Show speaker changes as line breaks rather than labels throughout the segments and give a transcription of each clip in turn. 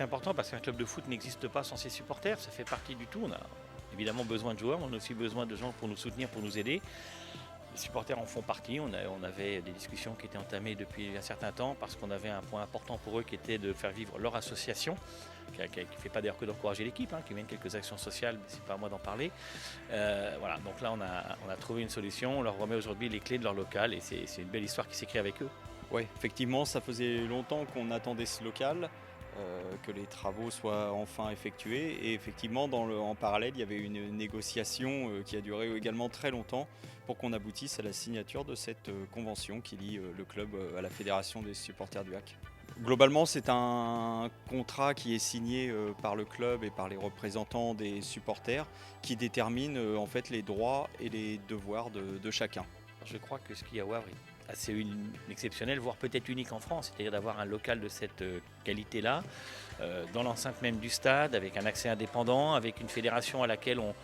c'est important parce qu'un club de foot n'existe pas sans ses supporters, ça fait partie du tout. On a évidemment besoin de joueurs, mais on a aussi besoin de gens pour nous soutenir, pour nous aider. Les supporters en font partie, on avait des discussions qui étaient entamées depuis un certain temps parce qu'on avait un point important pour eux qui était de faire vivre leur association, qui ne fait pas d'ailleurs que d'encourager l'équipe, qui mène quelques actions sociales, mais ce n'est pas à moi d'en parler. Voilà, donc là on a trouvé une solution, on leur remet aujourd'hui les clés de leur local et c'est une belle histoire qui s'écrit avec eux.
Oui, effectivement, ça faisait longtemps qu'on attendait ce local, que les travaux soient enfin effectués. Et effectivement, en parallèle, il y avait une négociation qui a duré également très longtemps pour qu'on aboutisse à la signature de cette convention qui lie le club à la Fédération des supporters du HAC. Globalement, c'est un contrat qui est signé par le club et par les représentants des supporters qui détermine en fait les droits et les devoirs de chacun.
Je crois que ce qu'il y a à Wavre est assez exceptionnel, voire peut-être unique en France, c'est-à-dire d'avoir un local de cette qualité-là, dans l'enceinte même du stade, avec un accès indépendant, avec une fédération à laquelle on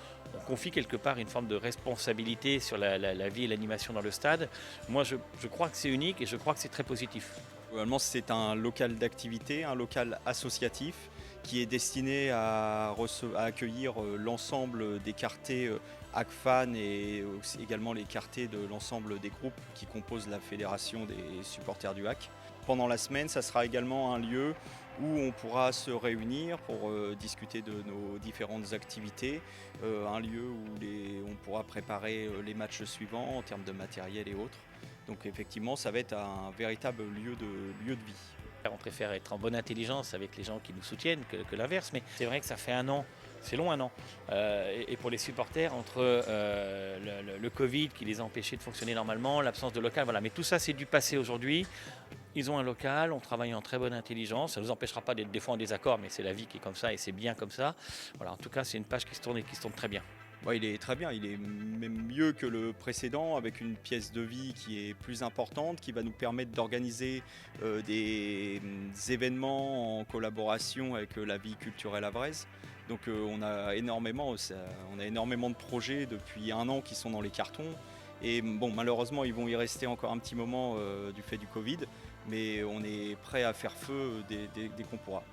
confie quelque part une forme de responsabilité sur la vie et l'animation dans le stade. Moi, je crois que c'est unique et je crois que c'est très positif.
Globalement, c'est un local d'activité, un local associatif qui est destiné à accueillir l'ensemble des quartiers HAC-FAN et également les quartiers de l'ensemble des groupes qui composent la fédération des supporters du HAC. Pendant la semaine, ça sera également un lieu où on pourra se réunir pour discuter de nos différentes activités, un lieu où on pourra préparer les matchs suivants en termes de matériel et autres. Donc effectivement, ça va être un véritable lieu de vie.
On préfère être en bonne intelligence avec les gens qui nous soutiennent que l'inverse, mais c'est vrai que ça fait un an, c'est long un an. Et pour les supporters, entre le Covid qui les a empêchés de fonctionner normalement, l'absence de local, voilà. Mais tout ça, c'est du passé aujourd'hui. Ils ont un local, on travaille en très bonne intelligence. Ça ne nous empêchera pas d'être des fois en désaccord, mais c'est la vie qui est comme ça et c'est bien comme ça. Voilà, en tout cas, c'est une page qui se tourne et qui se tourne très bien.
Ouais, il est très bien, il est même mieux que le précédent avec une pièce de vie qui est plus importante, qui va nous permettre d'organiser des événements en collaboration avec la vie culturelle avraise. Donc on a énormément de projets depuis un an qui sont dans les cartons. Et bon, malheureusement, ils vont y rester encore un petit moment du fait du Covid, mais on est prêt à faire feu dès qu'on pourra.